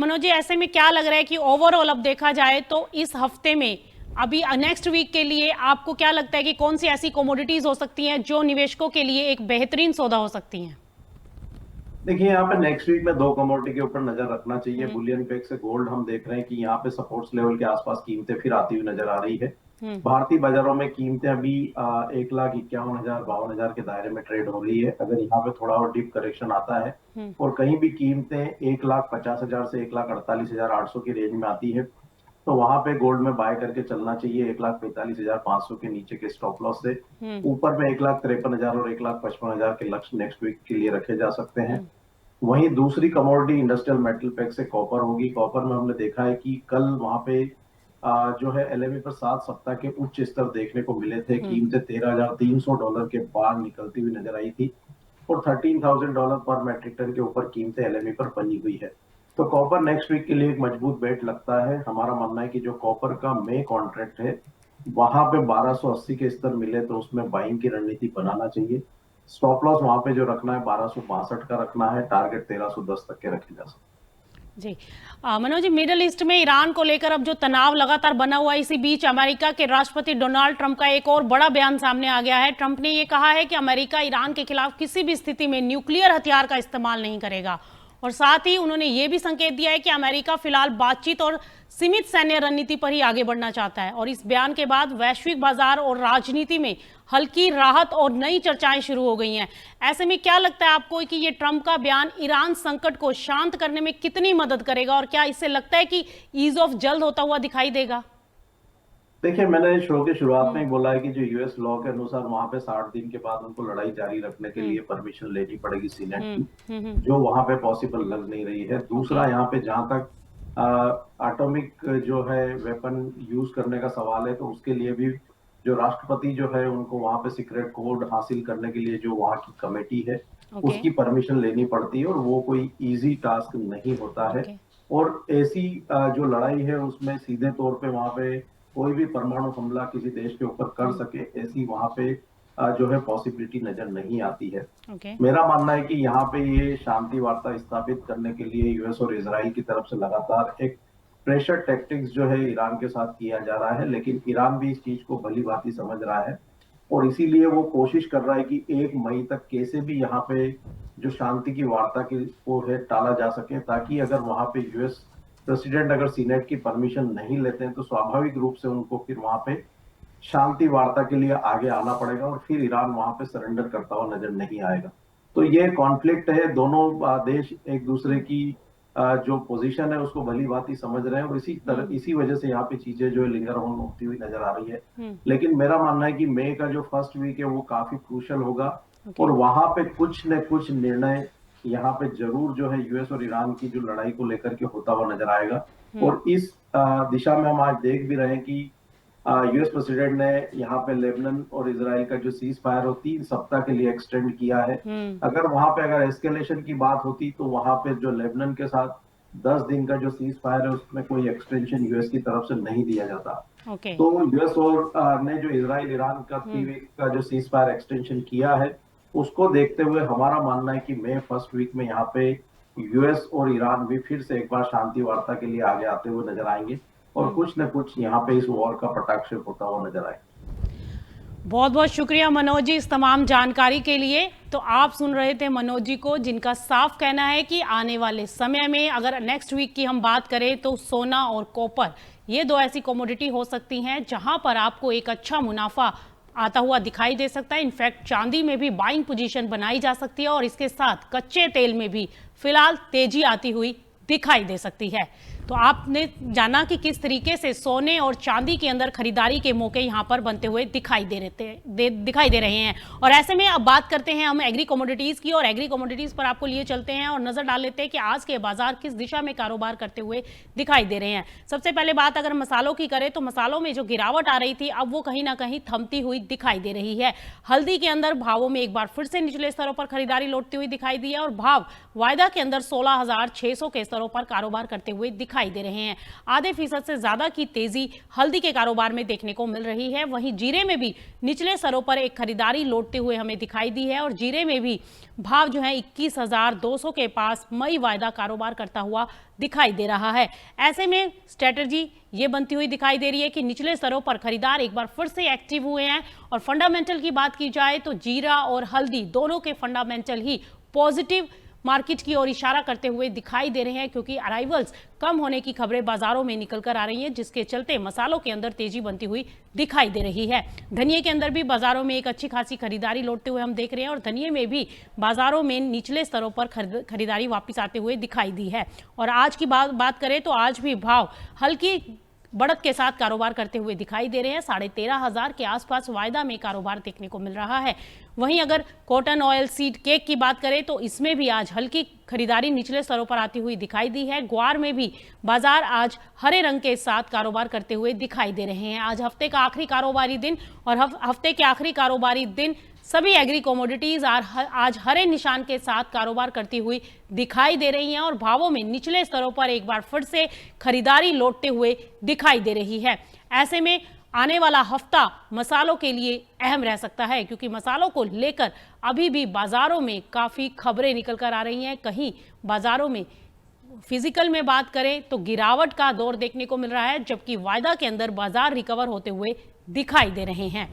मनोज जी, ऐसे में क्या लग रहा है कि ओवरऑल अब देखा जाए तो इस हफ्ते में अभी नेक्स्ट वीक के लिए आपको क्या लगता है कि कौन सी ऐसी कमोडिटीज हो सकती हैं जो निवेशकों के लिए एक बेहतरीन सौदा हो सकती हैं? देखिए, यहाँ पे नेक्स्ट वीक में दो कमोडिटी के ऊपर नजर रखना चाहिए। हम्म। बुलियन पे से गोल्ड हम देख रहे हैं कि यहाँ पे सपोर्ट्स लेवल के आसपास कीमतें फिर आती हुई नजर आ रही है। हम्म। भारतीय बाजारों में कीमतें अभी 1,51,000 52,000 के दायरे में ट्रेड हो रही है। अगर यहाँ पे थोड़ा और डीप करेक्शन आता है हम्म। और कहीं भी कीमतें 1,50,000 से 1,48,800 की रेंज में आती है तो वहां पे गोल्ड में बाय करके चलना चाहिए 1,45,500 के नीचे के स्टॉप लॉस से। हम्म। ऊपर में 1,53,000 और 1,55,000 के लक्ष्य नेक्स्ट वीक के लिए रखे जा सकते हैं। हम्म। वहीं दूसरी कमोडिटी इंडस्ट्रियल मेटल पैक से कॉपर होगी। कॉपर में हमने देखा है कि कल वहां पे जो है एलएमई पर 7 सप्ताह के उच्च स्तर देखने को मिले थे। हम्म। कीमतें $13,300 के पार निकलती हुई नजर आई थी और $13,000 पर मेट्रिक टन के ऊपर कीमतें एलएमई पर बनी हुई है। तो कॉपर नेक्स्ट वीक के लिए एक मजबूत बेट लगता है। हमारा मानना है कि जो कॉपर का मे कॉन्ट्रैक्ट है वहां पे 1280 के स्तर मिले तो उसमें बाइंग की रणनीति बनाना चाहिए। स्टॉप लॉस वहां पे जो रखना है 1262 का रखना है। टारगेट 1310 तक के रखे जा सकते हैं। जी। मनोज जी, मिडल ईस्ट में ईरान को लेकर अब जो तनाव लगातार बना हुआ है, इसी बीच अमेरिका के राष्ट्रपति डोनाल्ड ट्रंप का एक और बड़ा बयान सामने आ गया है। ट्रंप ने ये कहा है कि अमेरिका ईरान के खिलाफ किसी भी स्थिति में न्यूक्लियर हथियार का इस्तेमाल नहीं करेगा और साथ ही उन्होंने ये भी संकेत दिया है कि अमेरिका फिलहाल बातचीत और सीमित सैन्य रणनीति पर ही आगे बढ़ना चाहता है। और इस बयान के बाद वैश्विक बाजार और राजनीति में हल्की राहत और नई चर्चाएं शुरू हो गई हैं। ऐसे में क्या लगता है आपको कि ये ट्रंप का बयान ईरान संकट को शांत करने में कितनी मदद करेगा और क्या इससे लगता है कि ईज ऑफ जल्द होता हुआ दिखाई देगा? देखिए, मैंने शो की शुरुआत में ही बोला है कि जो यूएस लॉ के अनुसार वहां पे 60 दिन के बाद उनको लड़ाई जारी रखने के हम्म। लिए परमिशन लेनी पड़ेगी सीनेट हम्म। की, हम्म। जो वहां पे पॉसिबल लग नहीं रही है। ओके। दूसरा, यहाँ पे जहां तक एटॉमिक जो है वेपन यूज करने का सवाल है तो उसके लिए भी जो राष्ट्रपति जो है उनको वहां पे सीक्रेट कोड हासिल करने के लिए जो वहां की कमेटी है ओके। उसकी परमिशन लेनी पड़ती है और वो कोई इजी टास्क नहीं होता है। ओके। और ऐसी जो लड़ाई है उसमें सीधे तौर पे वहां पे कोई भी परमाणु हमला किसी देश के ऊपर कर सके ऐसी वहां पे जो है पॉसिबिलिटी नजर नहीं आती है। ओके। मेरा मानना है कि यहाँ पे ये शांति वार्ता स्थापित करने के लिए यूएस और इजराइल की तरफ से लगातार एक प्रेशर टैक्टिक्स जो है ईरान के साथ किया जा रहा है, लेकिन ईरान भी इस चीज को भली भांति समझ रहा है और इसीलिए वो कोशिश कर रहा है कि 1 मई तक कैसे भी यहाँ पे जो शांति की वार्ता की वो है टाला जा सके, ताकि अगर वहां पे यूएस प्रेसिडेंट अगर सीनेट की परमिशन नहीं लेते हैं तो स्वाभाविक रूप से उनको फिर वहां पे शांति वार्ता के लिए आगे आना पड़ेगा और फिर ईरान वहां पे सरेंडर करता हुआ नजर नहीं आएगा। तो ये कॉन्फ्लिक्ट है, दोनों देश एक दूसरे की जो पोजीशन है उसको भली भांति समझ रहे हैं और इसी वजह से यहाँ पे चीजें जो है लिंगर ऑन होती हुई नजर आ रही है। लेकिन मेरा मानना है कि मई का जो फर्स्ट वीक है वो काफी क्रूशल होगा और वहां पे कुछ न कुछ निर्णय यहाँ पे जरूर जो है यूएस और ईरान की जो लड़ाई को लेकर के होता हुआ नजर आएगा। और इस दिशा में हम आज देख भी रहे हैं कि यूएस प्रेसिडेंट ने यहाँ पे लेबनान और इजराइल का जो सीज फायर हो 3 सप्ताह के लिए एक्सटेंड किया है। अगर वहां पे अगर एस्केलेशन की बात होती तो वहां पे जो लेबनान के साथ 10 दिन का जो सीज फायर है उसमें कोई एक्सटेंशन यूएस की तरफ से नहीं दिया जाता। ओके। तो यूएस और ने जो इजराइल ईरान का 3 वीक का जो सीज फायर एक्सटेंशन किया है उसको देखते हुए हमारा मानना है कि मई फर्स्ट वीक में यहाँ पे यूएस और ईरान भी फिर से एक बार शांति वार्ता के लिए आगे आते हुए नजर आएंगे और कुछ न कुछ यहाँ पे इस वॉर का पटाक्षेप होता हुआ नजर आएगा। बहुत बहुत शुक्रिया मनोज जी इस तमाम जानकारी के लिए। तो आप सुन रहे थे मनोज जी को, जिनका साफ कहना है कि आने वाले समय में अगर नेक्स्ट वीक की हम बात करें तो सोना और कॉपर ये दो ऐसी कमोडिटी हो सकती हैं जहां पर आपको एक अच्छा मुनाफा आता हुआ दिखाई दे सकता है। इनफैक्ट चांदी में भी बाइंग पोजीशन बनाई जा सकती है और इसके साथ कच्चे तेल में भी फिलहाल तेजी आती हुई दिखाई दे सकती है। तो आपने जाना कि किस तरीके से सोने और चांदी के अंदर खरीदारी के मौके यहां पर बनते हुए दिखाई दे रहे हैं। और ऐसे में अब बात करते हैं हम एग्री कमोडिटीज की, और एग्री कमोडिटीज पर आपको लिए चलते हैं और नजर डाल लेते हैं कि आज के बाजार किस दिशा में कारोबार करते हुए दिखाई दे रहे हैं। सबसे पहले बात अगर मसालों की करें तो मसालों में जो गिरावट आ रही थी अब वो कहीं ना कहीं थमती हुई दिखाई दे रही है। हल्दी के अंदर भावों में एक बार फिर से निचले स्तरों पर खरीदारी लौटती हुई दिखाई दी है और भाव वायदा के अंदर 16,600 के स्तर स्तरों पर कारोबार करते हुए दिखाई दे रहे हैं। आधे फीसद से ज्यादा की तेजी हल्दी के कारोबार में देखने को मिल रही है। वहीं जीरे में भी निचले स्तरों पर एक खरीदारी लौटते हुए हमें दिखाई दी है और जीरे में भी भाव जो है 21,200 के पास मई वायदा कारोबार करता हुआ दिखाई दे रहा है। ऐसे में स्ट्रेटजी ये बनती हुई दिखाई दे रही है कि निचले स्तरों पर खरीदार एक बार फिर से एक्टिव हुए हैं और फंडामेंटल की बात की जाए तो जीरा और हल्दी दोनों के फंडामेंटल ही पॉजिटिव मार्केट की ओर इशारा करते हुए दिखाई दे रहे हैं, क्योंकि अराइवल्स कम होने की खबरें बाजारों में निकल कर आ रही हैं, जिसके चलते मसालों के अंदर तेजी बनती हुई दिखाई दे रही है। धनिये के अंदर भी बाजारों में एक अच्छी खासी खरीदारी लौटते हुए हम देख रहे हैं और धनिये में भी बाजारों में निचले स्तरों पर खरीदारी वापस आते हुए दिखाई दी है। और आज की बात करें तो आज भी भाव हल्की बढ़त के साथ कारोबार करते हुए दिखाई दे रहे हैं। 13,500 के आसपास वायदा में कारोबार देखने को मिल रहा है। वहीं अगर कॉटन ऑयल सीड केक की बात करें तो इसमें भी आज हल्की खरीदारी निचले स्तरों पर आती हुई दिखाई दी है। ग्वार में भी बाजार आज हरे रंग के साथ कारोबार करते हुए दिखाई दे रहे हैं। आज हफ्ते का आखिरी कारोबारी दिन और हफ्ते के आखिरी कारोबारी दिन सभी एग्री कमोडिटीज आज हरे निशान के साथ कारोबार करती हुई दिखाई दे रही हैं और भावों में निचले स्तरों पर एक बार फिर से खरीदारी लौटते हुए दिखाई दे रही है। ऐसे में आने वाला हफ्ता मसालों के लिए अहम रह सकता है, क्योंकि मसालों को लेकर अभी भी बाजारों में काफी खबरें निकल कर आ रही हैं। कहीं बाजारों में फिजिकल में बात करें तो गिरावट का दौर देखने को मिल रहा है, जबकि वायदा के अंदर बाजार रिकवर होते हुए दिखाई दे रहे हैं।